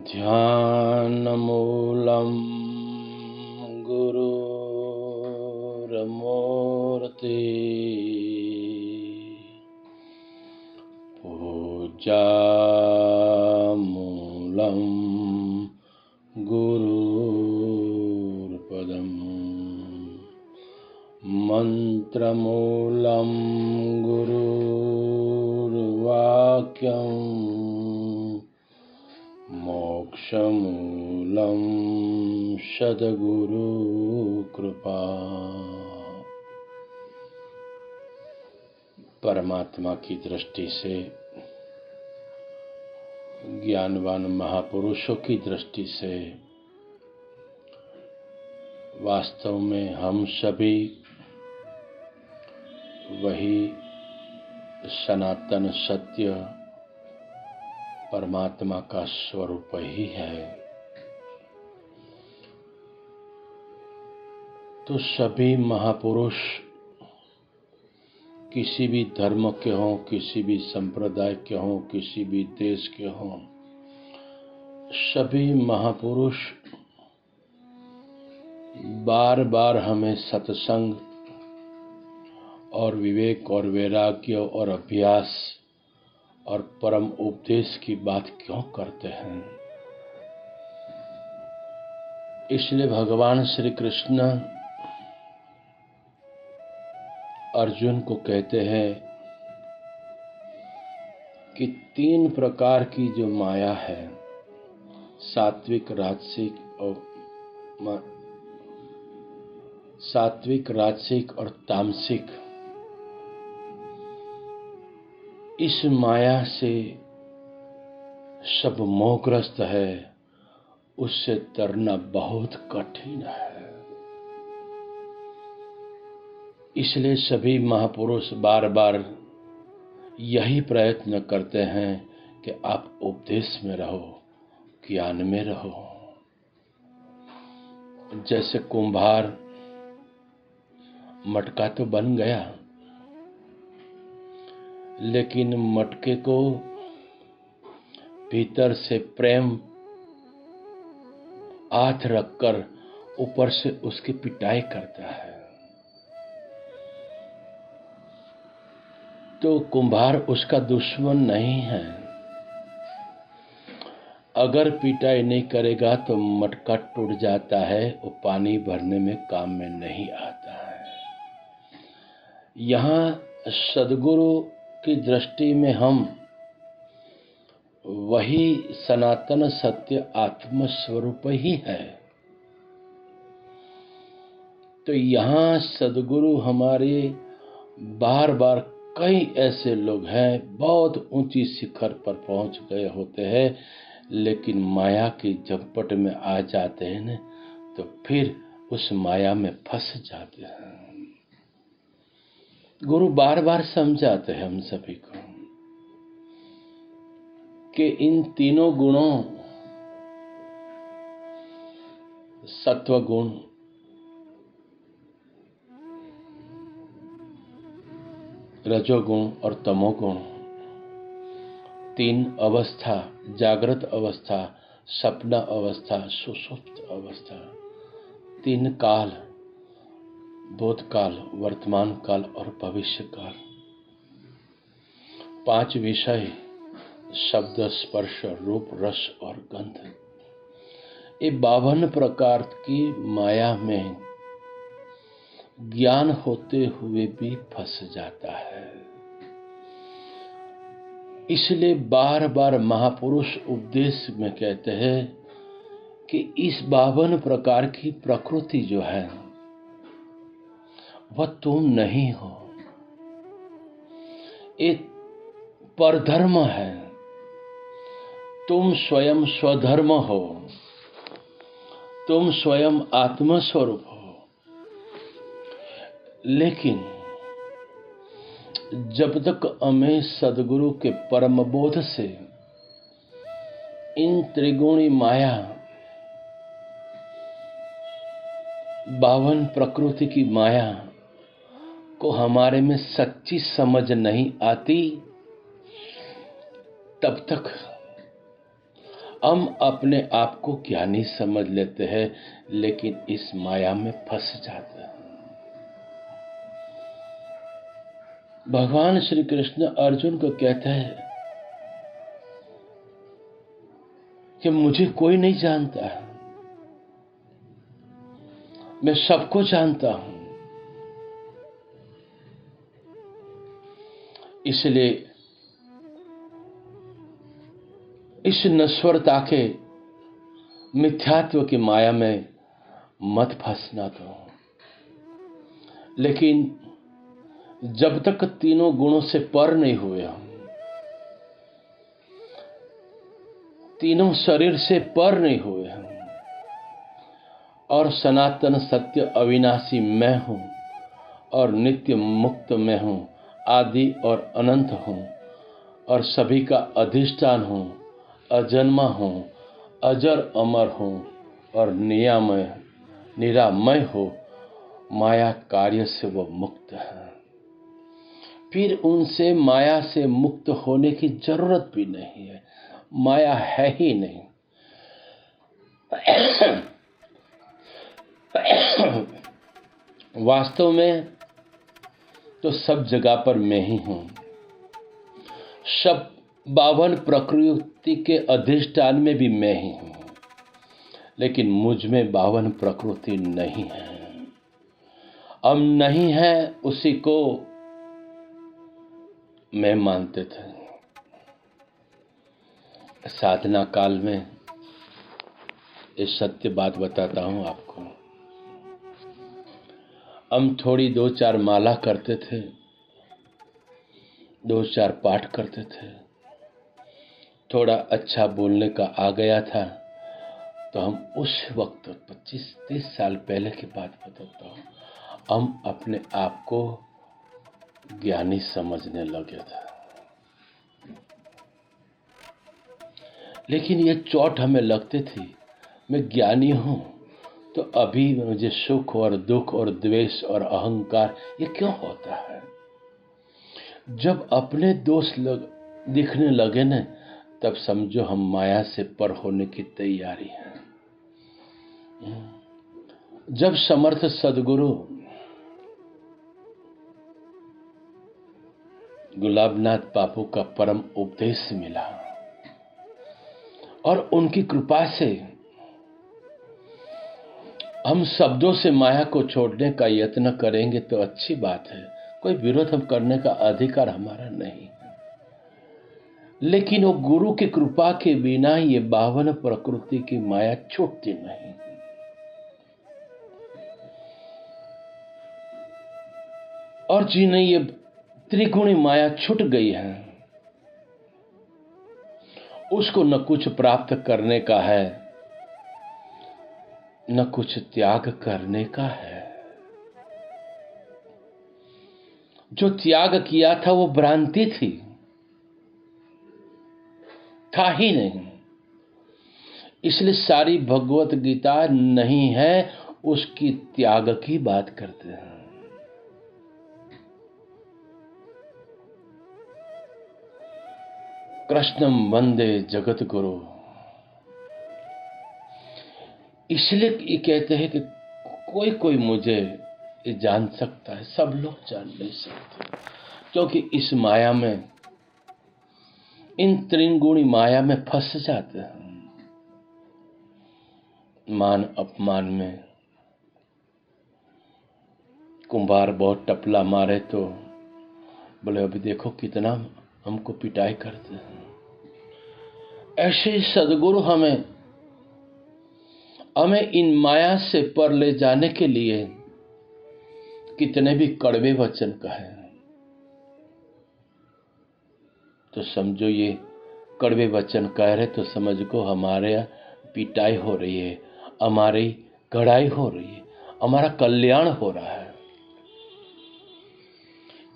ध्यानमूलं गुरुर्मूर्ति पूजामूलं गुरुर्पदं मंत्रमूलं गुरुर्वाक्यं मोक्षमूलं सद्गुरु कृपा। परमात्मा की दृष्टि से, ज्ञानवान महापुरुषों की दृष्टि से वास्तव में हम सभी वही सनातन सत्य परमात्मा का स्वरूप ही है। तो सभी महापुरुष किसी भी धर्म के हों, किसी भी संप्रदाय के हों, किसी भी देश के हों, सभी महापुरुष बार बार हमें सत्संग और विवेक और वैराग्य और अभ्यास और परम उपदेश की बात क्यों करते हैं? इसलिए भगवान श्री कृष्ण अर्जुन को कहते हैं कि 3 प्रकार की जो माया है, सात्विक, राजसिक और तामसिक, इस माया से सब मोहग्रस्त है, उससे तरना बहुत कठिन है। इसलिए सभी महापुरुष बार बार यही प्रयत्न करते हैं कि आप उपदेश में रहो, ज्ञान में रहो। जैसे कुम्हार मटका तो बन गया, लेकिन मटके को भीतर से प्रेम हाथ रखकर ऊपर से उसकी पिटाई करता है। तो कुम्हार उसका दुश्मन नहीं है। अगर पिटाई नहीं करेगा तो मटका टूट जाता है, वो पानी भरने में काम में नहीं आता है। यहाँ सद्गुरु की दृष्टि में हम वही सनातन सत्य आत्म स्वरूप ही है। तो यहाँ सद्गुरु हमारे बार बार कई ऐसे लोग हैं, बहुत ऊंची शिखर पर पहुंच गए होते हैं, लेकिन माया की झपट में आ जाते हैं न, तो फिर उस माया में फंस जाते हैं। गुरु बार बार समझाते हैं हम सभी को कि इन तीनों गुणों, सत्व गुण, रजोगुण और तमोगुण, 3 अवस्था, जागृत अवस्था, सपना अवस्था, सुषुप्त अवस्था, 3 काल, भूतकाल, वर्तमान काल और भविष्य काल, 5 विषय, शब्द, स्पर्श, रूप, रस और गंध। ये 52 प्रकार की माया में ज्ञान होते हुए भी फंस जाता है। इसलिए बार बार महापुरुष उपदेश में कहते हैं कि इस 52 प्रकार की प्रकृति जो है वह तुम नहीं हो, ये परधर्म है। तुम स्वयं स्वधर्म हो, तुम स्वयं आत्मस्वरूप हो। लेकिन जब तक हमें सद्गुरु के परम बोध से इन त्रिगुणी माया, 52 प्रकृति की माया को हमारे में सच्ची समझ नहीं आती, तब तक हम अपने आप को ज्ञानी समझ लेते हैं, लेकिन इस माया में फंस जाते हैं। भगवान श्री कृष्ण अर्जुन को कहते हैं कि मुझे कोई नहीं जानता, मैं सबको जानता हूं। इसलिए इस नश्वरता के मिथ्यात्व की माया में मत फंसना दो। लेकिन जब तक तीनों गुणों से पर नहीं हुए हम, तीनों शरीर से पर नहीं हुए हम, और सनातन सत्य अविनाशी मैं हूं और नित्य मुक्त मैं हूं, आदि और अनंत हूं और सभी का अधिष्ठान हूं, अजन्मा हूं, अजर अमर हूं और निरामय हो, माया कार्य से वो मुक्त है। फिर उनसे माया से मुक्त होने की जरूरत भी नहीं है, माया है ही नहीं। वास्तव में तो सब जगह पर मैं ही हूं, सब 52 प्रकृति के अधिष्ठान में भी मैं ही हूं, लेकिन मुझ में 52 प्रकृति नहीं है। हम नहीं है उसी को मैं मानते थे। साधना काल में ये सत्य बात बताता हूं आपको। हम थोड़ी 2-4 माला करते थे, 2-4 पाठ करते थे, थोड़ा अच्छा बोलने का आ गया था, तो हम उस वक्त 25-30 साल पहले की बात बताता हूं, हम अपने आप को ज्ञानी समझने लगे थे। लेकिन ये चोट हमें लगती थी, मैं ज्ञानी हूं तो अभी मुझे सुख और दुख और द्वेष और अहंकार ये क्यों होता है? जब अपने दोष दिखने लगे न, तब समझो हम माया से पर होने की तैयारी है। जब समर्थ सदगुरु गुलाबनाथ बापू का परम उपदेश मिला और उनकी कृपा से हम शब्दों से माया को छोड़ने का यत्न करेंगे तो अच्छी बात है, कोई विरोध हम करने का अधिकार हमारा नहीं है। लेकिन वो गुरु की कृपा के बिना ये 52 प्रकृति की माया छूटती नहीं। और जिन्हें ये त्रिगुणी माया छूट गई है, उसको न कुछ प्राप्त करने का है, न कुछ त्याग करने का है। जो त्याग किया था वो भ्रांति थी, था ही नहीं। इसलिए सारी भगवत गीता नहीं है, उसकी त्याग की बात करते हैं। कृष्णम वंदे जगत गुरु। इसलिए ये कहते हैं कि कोई कोई मुझे ये जान सकता है, सब लोग जान नहीं सकते, क्योंकि इस माया में, इन त्रिगुणी माया में फंस जाते हैं। मान अपमान में कुंभार बहुत टपला मारे तो बोले अभी देखो कितना हमको पिटाई करते हैं। ऐसे सदगुरु हमें इन माया से पर ले जाने के लिए कितने भी कड़वे वचन कहे तो समझो ये कड़वे वचन कह रहे तो समझ को हमारे पिटाई हो रही है, हमारी कढ़ाई हो रही है, हमारा कल्याण हो रहा है।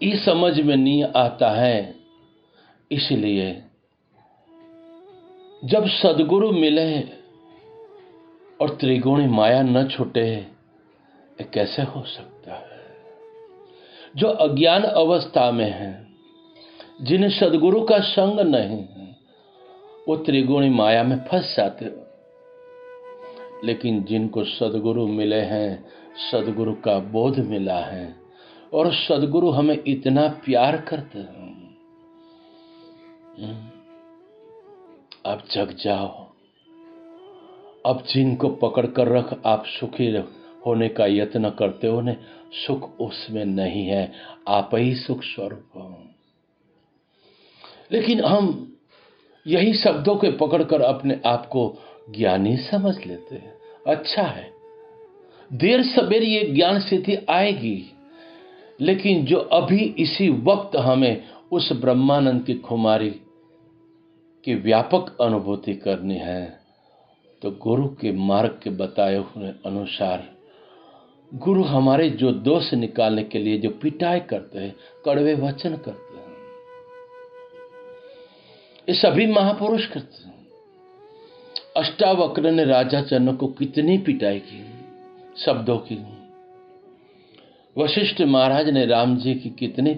ये समझ में नहीं आता है। इसलिए जब सदगुरु मिले और त्रिगुणी माया न छूटे, ये कैसे हो सकता है? जो अज्ञान अवस्था में है, जिन्हें सदगुरु का संग नहीं है, वो त्रिगुणी माया में फंस जाते हो। लेकिन जिनको सदगुरु मिले हैं, सदगुरु का बोध मिला है और सदगुरु हमें इतना प्यार करते हैं, आप जग जाओ। अब जिनको पकड़ कर रख आप सुखी होने का यत्न करते हो, उन्हें सुख उसमें नहीं है, आप ही सुख स्वरूप हो। लेकिन हम यही शब्दों के पकड़कर अपने आप को ज्ञानी समझ लेते हैं। अच्छा है, देर सवेर ये ज्ञान स्थिति आएगी, लेकिन जो अभी इसी वक्त हमें उस ब्रह्मानंद की खुमारी की व्यापक अनुभूति करनी है, तो गुरु के मार्ग के बताए हुए अनुसार गुरु हमारे जो दोष निकालने के लिए जो पिटाई करते हैं, कड़वे वचन करते हैं, ये सभी महापुरुष करते हैं। अष्टावक्र ने राजा जनक को कितनी पिटाई की शब्दों की। वशिष्ठ महाराज ने राम जी की कितनी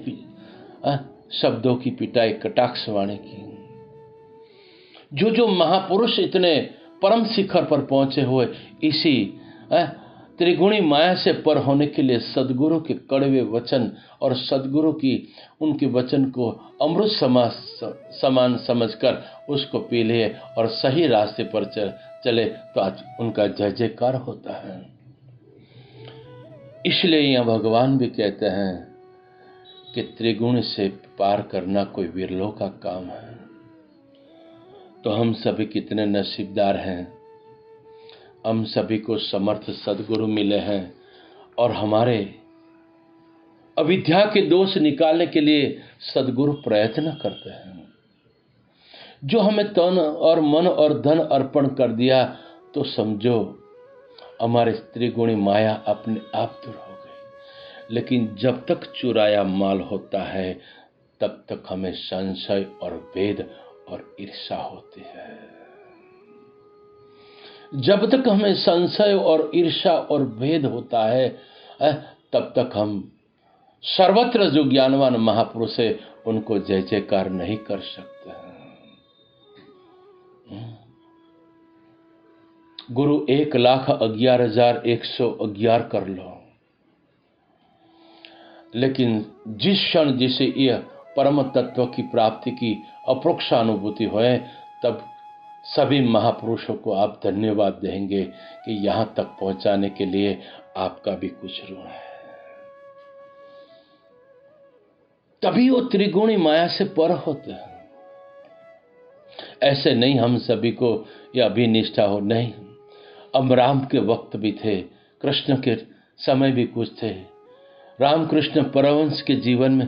शब्दों की पिटाई, कटाक्षवाणी की। जो जो महापुरुष इतने परम शिखर पर पहुंचे हुए इसी त्रिगुणी माया से पर होने के लिए सदगुरु के कड़वे वचन और सदगुरु की उनके वचन को अमृत समान समझकर उसको पी लिए और सही रास्ते पर चले, तो आज उनका जय जयकार होता है। इसलिए यहाँ भगवान भी कहते हैं कि त्रिगुण से पार करना कोई विरलों का काम है। तो हम सभी कितने नसीबदार हैं, हम सभी को समर्थ सदगुरु मिले हैं और हमारे अविद्या के दोष निकालने के लिए सदगुरु प्रयत्न करते हैं। जो हमें तन और मन और धन अर्पण कर दिया, तो समझो हमारे त्रिगुणी माया अपने आप दूर हो गई। लेकिन जब तक चुराया माल होता है, तब तक हमें संशय और भेद और ईर्ष्या होती है। जब तक हमें संशय और ईर्ष्या और भेद होता है, तब तक हम सर्वत्र जो ज्ञानवान महापुरुष है उनको जय जयकार नहीं कर सकते हैं। गुरु 1,11,111 कर लो, लेकिन जिस क्षण जिसे यह परम तत्व की प्राप्ति की अप्रोक्ष अनुभूति होए, तब सभी महापुरुषों को आप धन्यवाद देंगे कि यहां तक पहुंचाने के लिए आपका भी कुछ ऋण है। तभी वो त्रिगुणी माया से पर होते हैं। ऐसे नहीं हम सभी को यह अभिनिष्ठा हो, नहीं। अब राम के वक्त भी थे, कृष्ण के समय भी कुछ थे। रामकृष्ण परमहंस के जीवन में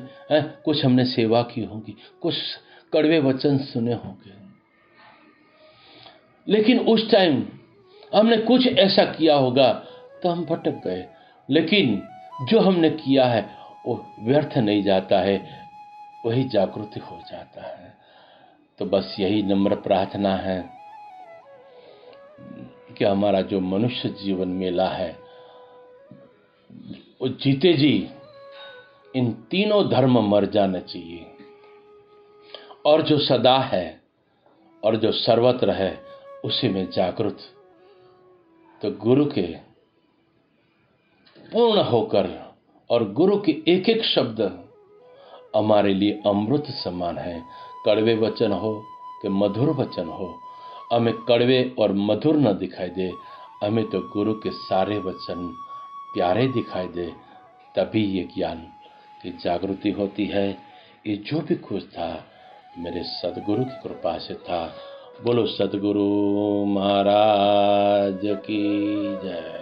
कुछ हमने सेवा की होगी, कुछ कड़वे वचन सुने होंगे, लेकिन उस टाइम हमने कुछ ऐसा किया होगा तो हम भटक गए। लेकिन जो हमने किया है वो व्यर्थ नहीं जाता है, वही जागृति हो जाता है। तो बस यही नम्र प्रार्थना है कि हमारा जो मनुष्य जीवन मिला है, वो जीते जी इन तीनों धर्म मर जाना चाहिए, और जो सदा है और जो सर्वत्र है उसी में जागृत, तो गुरु के पूर्ण होकर, और गुरु के एक एक शब्द हमारे लिए अमृत समान है। कड़वे वचन हो कि मधुर वचन हो, हमें कड़वे और मधुर न दिखाई दे, हमें तो गुरु के सारे वचन प्यारे दिखाई दे, तभी ये ज्ञान की जागृति होती है। ये जो भी कुछ था मेरे सदगुरु की कृपा से था। बोलो सदगुरु महाराज की जय।